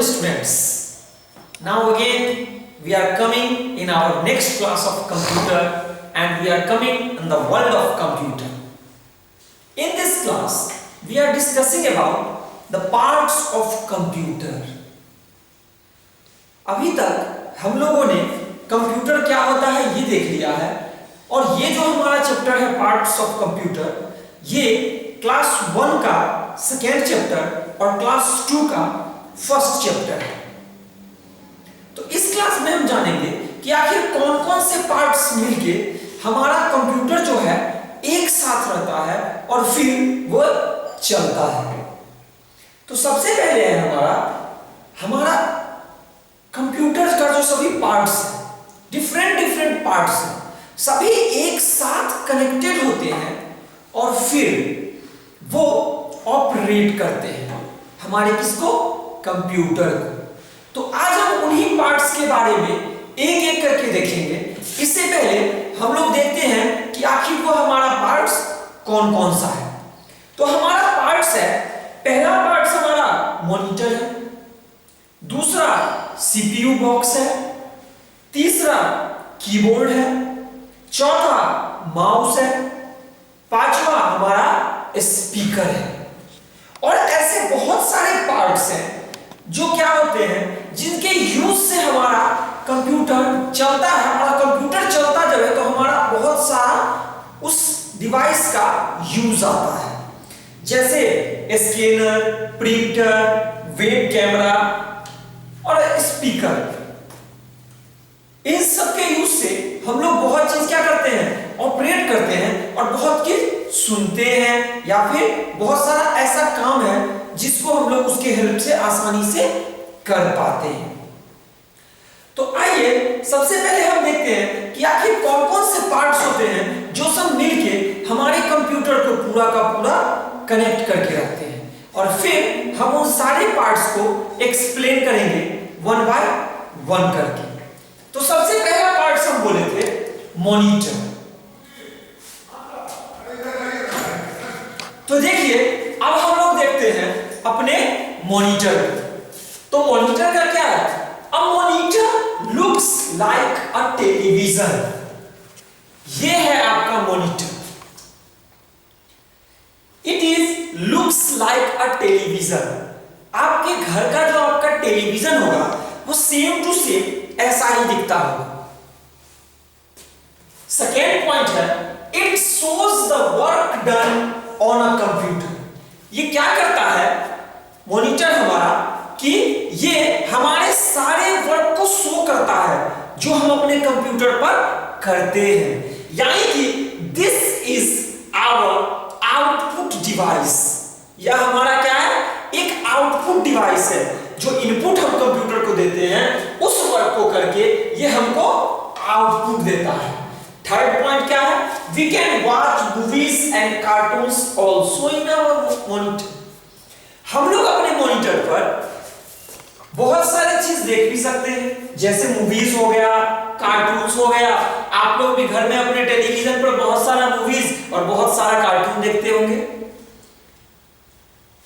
students, now again we are coming in our next class of computer and we are coming in the world of computer. In this class we are discussing about the parts of computer. अभी तक हम लोगों ने computer क्या होता है ये देख लिया है और ये जो हमारा चैप्टर है पार्ट्स ऑफ कंप्यूटर, ये क्लास 1 का सेकेंड चैप्टर और क्लास 2 का फर्स्ट चैप्टर है। तो इस क्लास में हम जानेंगे कि आखिर कौन कौन से पार्ट्स मिलके हमारा कंप्यूटर जो है एक साथ रहता है और फिर वो चलता है। तो सबसे पहले है हमारा कंप्यूटर का जो सभी पार्ट्स हैं, डिफरेंट पार्ट्स हैं, सभी एक साथ कनेक्टेड होते हैं और फिर वो ऑपरेट करते हैं हमारे किसको, कंप्यूटर को। तो आज हम उन्हीं पार्ट्स के बारे में एक एक करके देखेंगे। इससे पहले हम लोग देखते हैं कि आखिर वो हमारा पार्ट्स कौन कौन सा है। तो हमारा पार्ट्स है, पहला पार्ट्स हमारा मॉनिटर है, दूसरा सीपीयू बॉक्स है, तीसरा कीबोर्ड है, चौथा माउस है, पांचवा हमारा स्पीकर है। और ऐसे बहुत सारे पार्ट्स हैं जो क्या होते हैं, जिनके यूज से हमारा कंप्यूटर चलता है। हमारा कंप्यूटर चलता जब है तो हमारा बहुत सारा उस डिवाइस का यूज आता है, जैसे स्कैनर, प्रिंटर, वेब कैमरा और स्पीकर। इन सब के यूज से हम लोग बहुत चीज क्या करते हैं, ऑपरेट करते हैं और बहुत चीज सुनते हैं या फिर बहुत सारा ऐसा काम है जिसको हम लोग उसके हेल्प से आसानी से कर पाते हैं। तो आइए सबसे पहले हम देखते हैं कि आखिर कौन कौन से पार्ट्स होते हैं जो सब मिलके हमारे कंप्यूटर को पूरा का पूरा कनेक्ट करके रखते हैं और फिर हम उन सारे पार्ट्स को एक्सप्लेन करेंगे वन बाय वन करके। तो सबसे पहला पार्ट्स हम बोले थे मॉनिटर। तो देखिए अब हम लोग देखते हैं अपने मॉनिटर। तो मॉनिटर का क्या है, a monitor looks like a television. ये है आपका monitor. It is looks like a television. आपके घर का जो आपका टेलीविजन होगा वो सेम टू सेम ऐसा ही दिखता होगा। सेकेंड पॉइंट है, it shows the work done on a computer. ये क्या करता है मॉनिटर हमारा, कि ये हमारे सारे वर्क को शो करता है जो हम अपने कंप्यूटर पर करते हैं। यानी कि this is our output device. यह हमारा क्या है, एक आउटपुट डिवाइस है जो इनपुट हम कंप्यूटर को देते हैं, उस वर्क को करके ये हमको आउटपुट देता है। थर्ड पॉइंट क्या है, we can watch movies and cartoons also in our monitor. हम लोग अपने मॉनिटर पर बहुत सारे चीज देख भी सकते हैं, जैसे मूवीज हो गया, कार्टून्स हो गया। आप लोग भी घर में अपने टेलीविजन पर बहुत सारा मूवीज और बहुत सारा कार्टून देखते होंगे।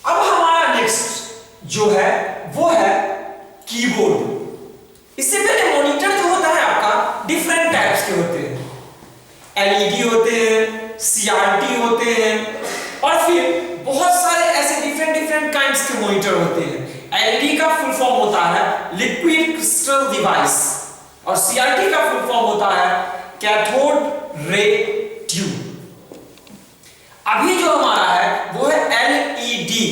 अब हमारा नेक्स्ट जो है वो है कीबोर्ड। इससे पहले मॉनिटर जो होता है आपका डिफरेंट टाइप्स के होते हैं। एलईडी होते हैं, सीआरटी होते हैं और फिर बहुत सारे ऐसे डिफरेंट काइंड्स के मॉनिटर होते हैं। एलईडी का फुल फॉर्म होता है लिक्विड क्रिस्टल डिवाइस और सीआरटी का फुल फॉर्म होता है कैथोड रे ट्यूब। अभी जो हमारा है वो है एलईडी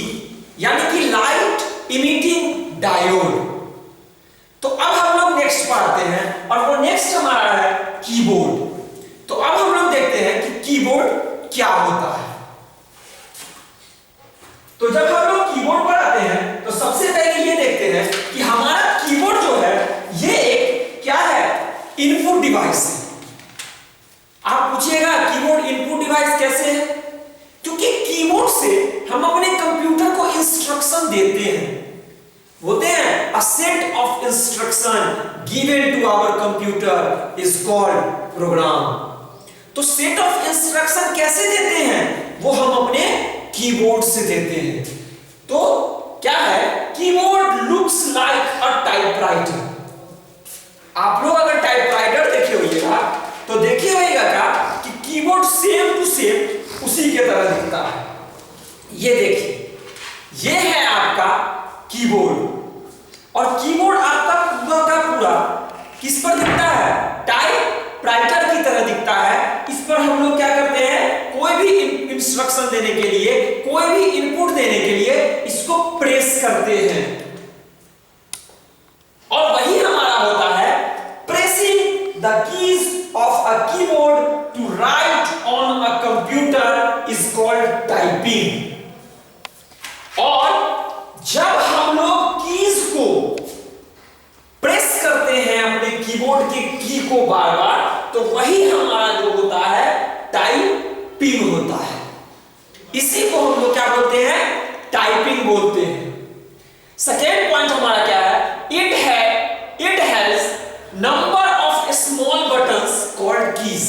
यानी कि लाइट इमिटिंग डायोड। तो अब हम लोग नेक्स्ट पर आते हैं और वो नेक्स्ट हमारा है कीबोर्ड। तो अब हम लोग देखते हैं कि कीबोर्ड क्या होता है। तो जब हम लोग कीबोर्ड पर आते हैं तो सबसे पहले ये देखते हैं कि हमारा कीबोर्ड जो है ये एक क्या है, इनपुट डिवाइस है। आप पूछिएगा कीबोर्ड इनपुट डिवाइस कैसे है, क्योंकि कीबोर्ड से हम अपने कंप्यूटर को इंस्ट्रक्शन देते हैं। बोलते हैं a set of instruction given to our computer is called program। तो सेट ऑफ इंस्ट्रक्शन कैसे देते हैं, वो हम अपने कीबोर्ड से देते हैं। तो क्या है, keyboard looks like a typewriter. आप लोग अगर टाइपराइटर देखे होइएगा तो देखे होइएगा क्या कि कीबोर्ड सेम टू सेम उसी के तरह दिखता है। ये देखिए, ये है आपका कीबोर्ड, और कीबोर्ड आपका पूरा का पूरा किस पर दिखता है? टाइपराइटर की तरह दिखता है। इस पर हम लोग क्या करते हैं? कोई भी इंस्ट्रक्शन देने के लिए, कोई भी इनपुट देने के लिए इसको प्रेस करते हैं, और वही हमारा होता है pressing the keys of a keyboard to write on a computer is called typing. और जब हम लोग कीज को प्रेस करते हैं अपने कीबोर्ड के की को बार बार, तो वही हमारा जो होता है टाइपिंग होता है। इसी को हम लोग क्या बोलते हैं? टाइपिंग बोलते हैं। सेकेंड पॉइंट हमारा क्या है? It has number of small buttons called keys.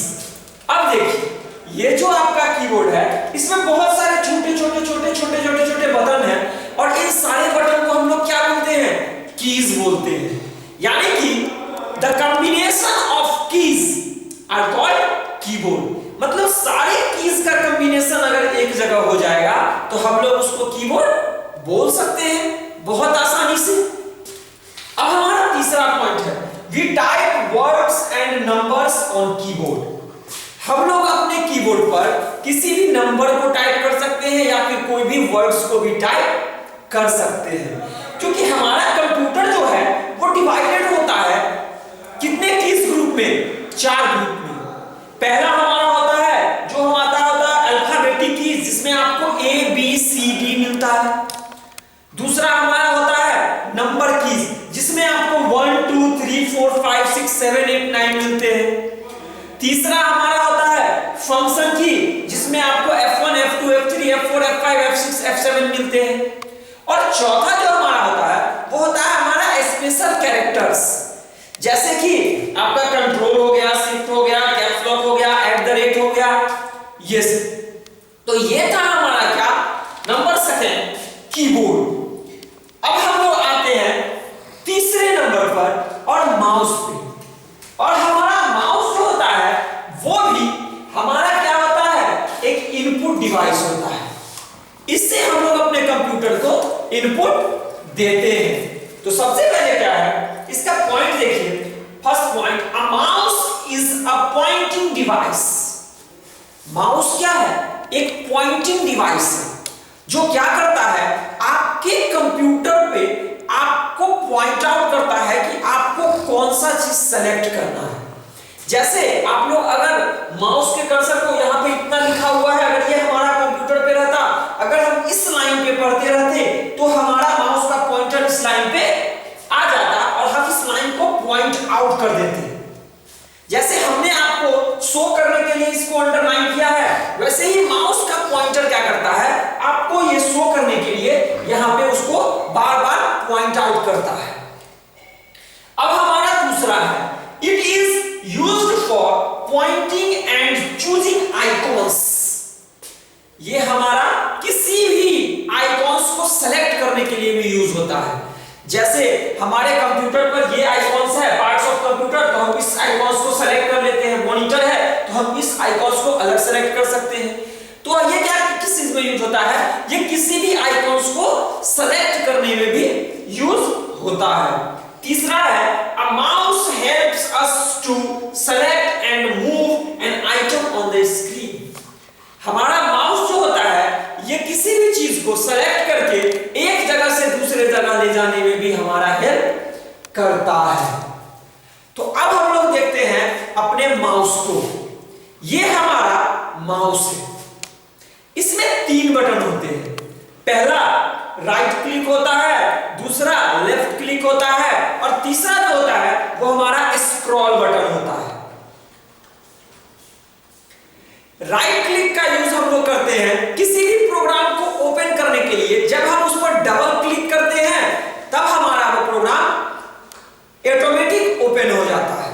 अब देखिए, ये जो आपका कीबोर्ड है इसमें बहुत सारे छोटे बटन हैं, और इन सारे बटन को हम लोग क्या बोलते हैं? कीज बोलते हैं। यानी कि the combination of keys are called keyboard. मतलब सारे कीज का कॉम्बिनेशन अगर एक जगह हो जाएगा तो हम लोग उसको कीबोर्ड बोल सकते हैं बहुत आसानी से। अब हमारा तीसरा पॉइंट है, we type words and numbers on keyboard. हम लोग अपने कीबोर्ड पर किसी भी नंबर को टाइप कर सकते हैं या फिर कोई भी वर्ड्स को भी टाइप कर सकते हैं, क्योंकि हमारा कंप्यूटर जो है वो डिवाइडेड होता है कितने कीज ग्रुप में? 4 ग्रुप में। पहला हमारा होता है जो हमारा होता है अल्फाबेटिक कीज, जिसमें आपको A B C D मिलता है। दूसरा हमारा होता है नंबर कीज, जिसमें आपको 1 2 3 4 5 6 7 8 9 मिलते हैं। तीसरा हमारा होता है फंक्शन की, जिसमें आपको F1 F2 F3 F4 F5 F6 F7 मिलते हैं। और चौथा जो हमारा होता है वो होता है हमारा स्पेशल कैरेक्टर्स, जैसे कि आपका कंट्रोल हो गया, शिफ्ट हो गया, कैप्स लॉक हो गया, @ हो गया, ये तो ये था हमारा क्या? Number second, keyboard. अब हम लोग आते हैं तीसरे नंबर पर, और माउस पे। और हमारा माउस जो होता है वो भी हमारा क्या होता है? एक इनपुट डिवाइस होता है। इससे हम लोग अपने कंप्यूटर को इनपुट देते हैं। तो सबसे पहले क्या है इसका पॉइंट देखिए। First point, a mouse is a pointing device. Mouse क्या है? एक पॉइंटिंग डिवाइस है जो क्या करता है? आपके कंप्यूटर पे आपको पॉइंट आउट करता है कि आपको कौन सा चीज सेलेक्ट करना है। जैसे आप लोग अगर माउस के कर्सर को यहाँ पे इतना लिखा हुआ है, अगर ये हमारा कंप्यूटर पे रहता, अगर हम इस लाइन पे पढ़ते रहते तो हमारा माउस का पॉइंटर इस लाइन पे आ जाता और हम इस लाइन को पॉइंट आउट कर देते। जैसे हमने आपको शो करने के लिए इसको अंडरलाइन किया है, वैसे ही माउस का पॉइंटर क्या करता है? आपको ये शो करने के लिए यहां पे उसको बार-बार पॉइंट आउट करता है। अब हमारा दूसरा है, it is used for pointing and choosing icons. ये हमारा किसी भी आइकॉन्स को सेलेक्ट करने के लिए भी यूज होता है। जैसे हमारे कंप्यूटर पर ये आइकॉन्स है, पार्ट्स ऑफ कंप्यूटर, तो हम इस आइकॉन्स को सेलेक्ट कर लेते हैं। मॉनिटर है तो हम इस आइकॉन्स को अलग सेलेक्ट कर सकते हैं। तो ये क्या किस चीज में यूज होता है? ये किसी भी आइकॉन्स को सेलेक्ट करने में भी यूज होता है। तीसरा है, a mouse helps us to select and move an item on the screen. हमारा माउस जो होता है ये किसी भी चीज को सेलेक्ट करके एक जगह से दूसरे जगह ले जाने में भी हमारा हेल्प करता है। तो अब हम लोग देखते हैं अपने माउस को। ये हमारा माउस है, इसमें 3 बटन होते हैं। पहला राइट क्लिक होता है, दूसरा लेफ्ट क्लिक होता है, और तीसरा जो होता है वो हमारा स्क्रॉल बटन होता है। राइट क्लिक का यूज हम लोग करते हैं किसी भी प्रोग्राम को ओपन करने के लिए। जब हम उस पर डबल क्लिक करते हैं तब हमारा वो प्रोग्राम ऑटोमेटिक ओपन हो जाता है।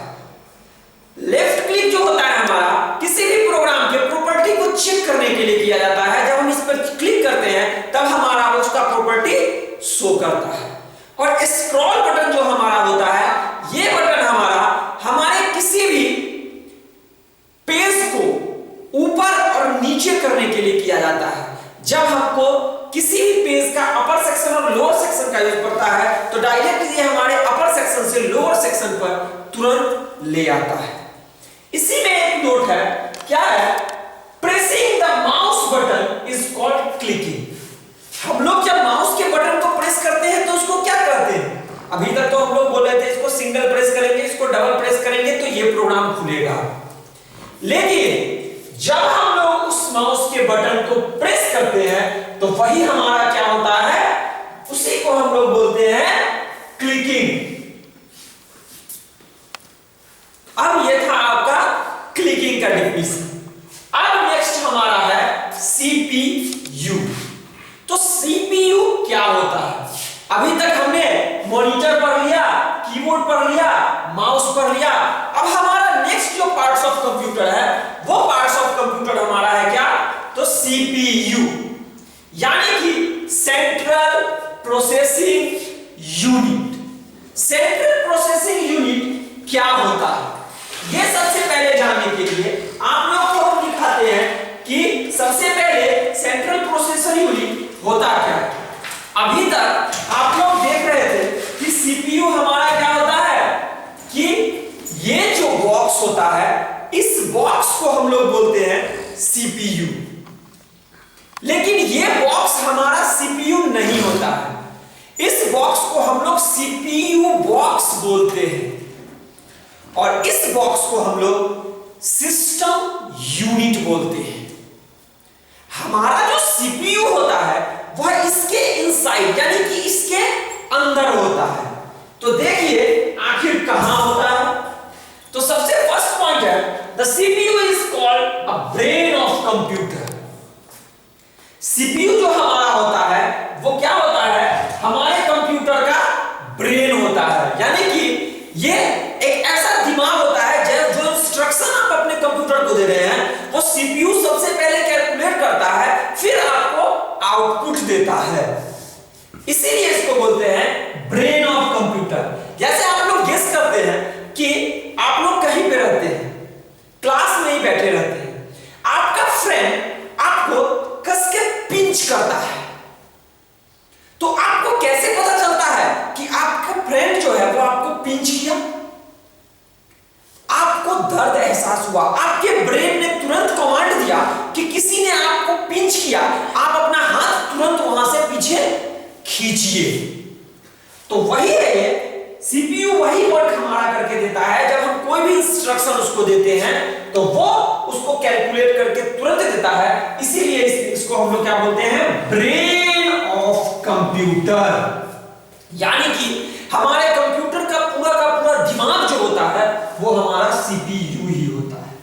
लेफ्ट क्लिक जो होता है हमारा किसी भी प्रोग्राम के प्रॉपर्टी को चेक करने के लिए किया जाता है। जब हम इस पर क्लिक करते हैं तब हमारा उसका प्रॉपर्टी शो करता है। और स्क्रॉल बटन जो हमारा होता है, ये बटन हमारे किसी भी पेज को ऊपर और नीचे करने के लिए किया जाता है। जब हमको किसी भी पेज का अपर सेक्शन और लोअर सेक्शन का यूज पड़ता है तो डायरेक्टली हमारे अपर सेक्शन से लोअर सेक्शन पर तुरंत ले आता है। इसी में एक नोट है, क्या है? Pressing the mouse button is called clicking. हम लोग जब माउस के बटन को प्रेस करते हैं तो उसको क्या कहते हैं? अभी तक तो हम लोग बोल रहे थे इसको सिंगल प्रेस करेंगे, इसको डबल प्रेस करेंगे तो ये प्रोग्राम खुलेगा। लेकिन जब हम लोग उस माउस के बटन को प्रेस करते हैं तो वही हमारा क्या होता है? उसी को हम लोग बोलते हैं क्लिकिंग। अब ये था आपका क्लिकिंग का डेफिनेशन। अब नेक्स्ट हमारा है सीपीयू। तो सीपीयू क्या होता है? अभी तक हमने मॉनिटर पढ़ लिया, कीबोर्ड पढ़ लिया, माउस पढ़ लिया। अब हमारा नेक्स्ट जो पार्ट्स ऑफ कंप्यूटर है वो पार्ट्स ऑफ कंप्यूटर हमारा है क्या? तो सीपीयू, यानी कि central processing unit. Central processing unit क्या होता है? ये सबसे पहले जानने के लिए आप लोग को हम दिखाते हैं कि सबसे पहले सेंट्रल प्रोसेसर यूनिट होता क्या है। अभी तक आप लोग देख रहे थे कि सीपीयू हमारा क्या होता है कि ये जो बॉक्स होता है, इस बॉक्स को हम लोग बोलते हैं सीपीयू। लेकिन ये बॉक्स हमारा सीपीयू नहीं होता है। इस बॉक्स को हम लोग सीपीयू बॉक्स बोलते हैं और इस बॉक्स को हम लोग सिस्टम यूनिट बोलते हैं। हमारा जो सीपीयू होता है वह इसके इनसाइड यानी कि इसके अंदर होता है। तो देखिए आखिर कहां होता है? तो सबसे फर्स्ट पॉइंट है, the CPU is called a brain of computer. CPU जो हमारा होता है वो क्या होता है? हमारे कंप्यूटर का ब्रेन होता है, यानी कि ये एक ऐसा दिमाग होता है जो इंस्ट्रक्शन आप अपने कंप्यूटर को दे रहे हैं वो सीपीयू सबसे पहले कैलकुलेट करता है, फिर आपको आउटपुट देता है। इसीलिए इसको बोलते हैं ब्रेन ऑफ कंप्यूटर। जैसे आप लोग गेस करते हैं कि आप लोग कहीं पे रहते हैं, क्लास में ही बैठे रहते हैं, आपका फ्रेंड आपको कस के पिंच करता है, तो आपको कैसे पता चलता है कि आपका फ्रेंड जो है वो आपको पिंच किया? आपको दर्द एहसास हुआ, आपके ब्रेन ने तुरंत कमांड दिया कि किसी ने आपको पिंच किया, आप अपना हाथ तुरंत वहां से पीछे खींचिए। तो वही है, सीपीयू वही वर्क हमारा करके देता है। जब हम कोई भी इंस्ट्रक्शन उसको देते हैं तो वो उसको कैलकुलेट करके तुरंत देता है। इसीलिए इसको हम लोग क्या बोलते हैं? Brain of computer. यानी कि हमारे कंप्यूटर का पूरा दिमाग जो होता है वो हमारा सीपीयू ही होता है।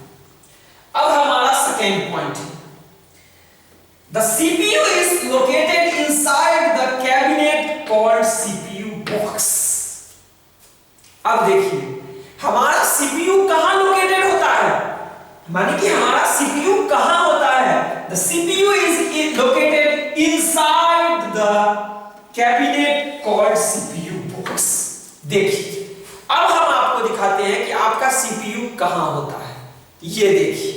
अब हमारा सेकेंड पॉइंट है, the CPU is located inside the cabinet called CPU box. अब देखिए हमारा सीपीयू कहां लोकेटेड होता है? माने कि हमारा सीपीयू कहां होता है? The CPU is located inside the cabinet called CPU box. देखिए अब हम आपको दिखाते हैं कि आपका सीपीयू कहां होता है। ये देखिए,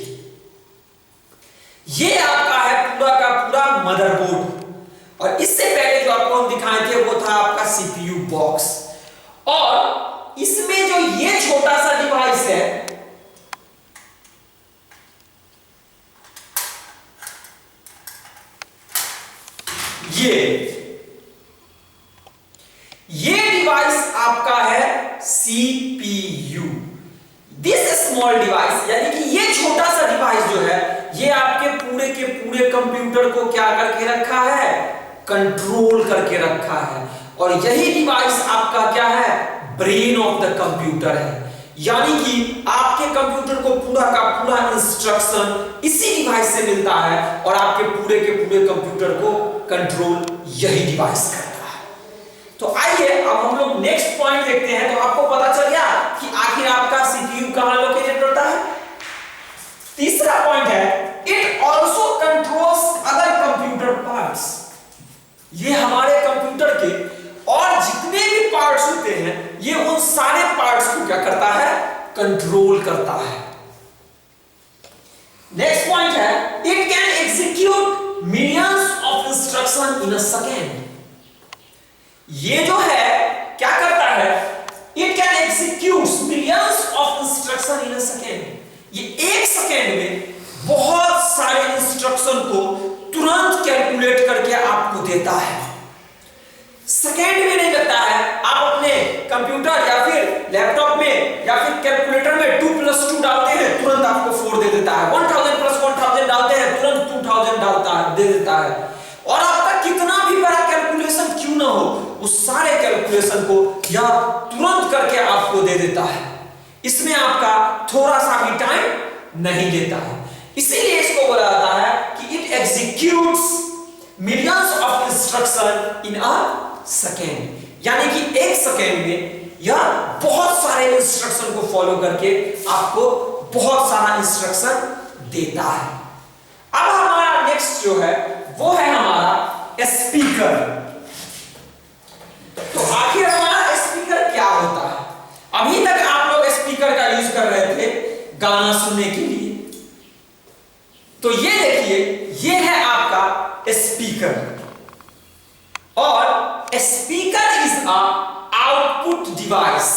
ये आपका है पूरा का पूरा मदरबोर्ड और इससे पहले जो आपको हम दिखाए थे वो था आपका सीपीयू बॉक्स। और इसमें जो ये छोटा सा डिवाइस है, ये डिवाइस आपका है सीपीयू। दिस स्मॉल डिवाइस यानी कि ये छोटा सा डिवाइस जो है ये आपके पूरे के पूरे कंप्यूटर को क्या करके रखा है? कंट्रोल करके रखा है। और यही डिवाइस आपका क्या है? ब्रेन ऑफ द कंप्यूटर है। यानी कि आपके कंप्यूटर को पूरा का पूरा इंस्ट्रक्शन इसी डिवाइस से मिलता है और आपके पूरे के पूरे कंप्यूटर को कंट्रोल यही डिवाइस करता है। तो आइए अब हम लोग नेक्स्ट पॉइंट देखते हैं। तो आपको पता चल गया कि आखिर आपका सीपीयू कहां लोकेटेड करता है। तीसरा पॉइंट है, it also controls other computer parts. ये हमारे कंप्यूटर के और जितने देखते हैं, ये उन सारे पार्ट्स को क्या करता है, कंट्रोल करता है। नेक्स्ट पॉइंट है, it can execute millions of instruction in a second. ये जो है क्या करता है, it can execute millions of instruction in a second. ये एक सेकेंड में बहुत सारे इंस्ट्रक्शन को तुरंत कैलकुलेट करके आपको देता है। सेकेंड भी नहीं लगता है। आप अपने कंप्यूटर या फिर लैपटॉप में या फिर कैलकुलेटर में 2 + 2 डालते हैं, तुरंत आपको 4 दे देता है। 1000 + 1000 डालते हैं, तुरंत 2000 दे देता है। और आपका कितना भी बड़ा कैलकुलेशन क्यों ना हो, उस सारे कैलकुलेशन को यह तुरंत करके आपको दे देता है। इसमें आपका थोड़ा सा भी टाइम नहीं लेता है। इसीलिए इसको बोला जाता है कि it executes millions of instruction in a second. यानी कि एक सेकेंड में यह बहुत सारे इंस्ट्रक्शन को फॉलो करके आपको बहुत सारा इंस्ट्रक्शन देता है। अब हमारा नेक्स्ट जो है वो है हमारा स्पीकर। तो आखिर हमारा स्पीकर क्या होता है? अभी तक आप लोग स्पीकर का यूज कर रहे थे गाना सुनने के लिए। तो ये देखिए, ये है आपका स्पीकर, और speaker is a output device.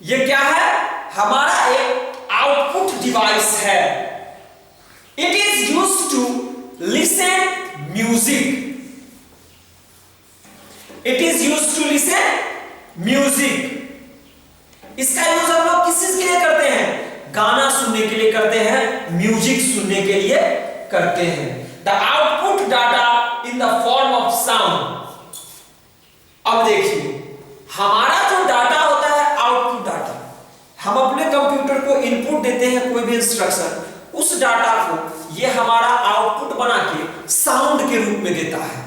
ये क्या है? हमारा एक आउटपुट डिवाइस है। It is used to listen music. It is used to listen music. इसका यूज हम लोग किस चीज के लिए करते हैं? गाना सुनने के लिए करते हैं, म्यूजिक सुनने के लिए करते हैं। The output data in the form of sound. अब देखिए, हमारा जो डाटा होता है आउटपुट डाटा, हम अपने कंप्यूटर को इनपुट देते हैं कोई भी इंस्ट्रक्शन, उस डाटा को ये हमारा आउटपुट बना के साउंड के रूप में देता है।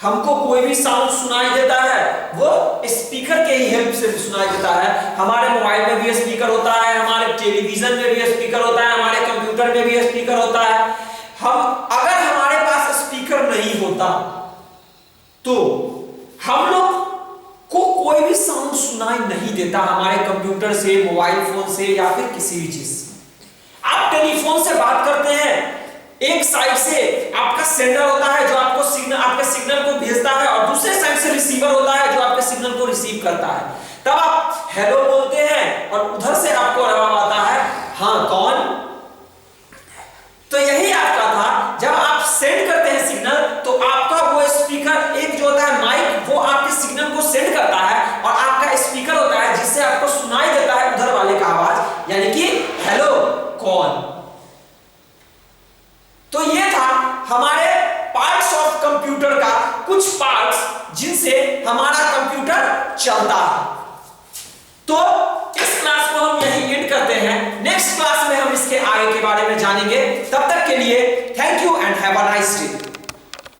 हमको कोई भी साउंड सुनाई देता है वो स्पीकर के ही हेल्प से सुनाई देता है। हमारे मोबाइल में भी स्पीकर होता है, हमारे टेलीविजन में भी स्पीकर होता है, हमारे कंप्यूटर में भी स्पीकर होता है। अगर हमारे पास स्पीकर नहीं होता तो हम लोग को कोई भी साउंड सुनाई नहीं देता हमारे कंप्यूटर से, मोबाइल फोन से या फिर किसी भी चीज से। आप टेलीफोन से बात करते हैं, एक साइड से आपका सेंडर होता है जो आपको सिग्नल, आपके सिग्नल को भेजता है, और दूसरे साइड से रिसीवर होता है जो आपके सिग्नल को रिसीव करता है। तब आप हेलो बोलते हैं और उधर से आपको जवाब आता है हाँ कौन। तो यही आपका था, जब आप सेंड करते हैं सिग्नल तो आपका वो स्पीकर, एक जो होता है माइक, वो आपके सिग्नल को सेंड करता है, और आपका स्पीकर होता है जिससे आपको सुनाई देता है उधर वाले का आवाज, यानी कि हेलो कौन। तो ये था हमारे पार्ट्स ऑफ कंप्यूटर का कुछ पार्ट्स जिनसे हमारा कंप्यूटर चलता है। तो इस क्लास को हम यहीं एंड करते हैं। नेक्स्ट क्लास में हम इसके आगे के बारे में जानेंगे। तब तक के लिए thank you and have a nice day.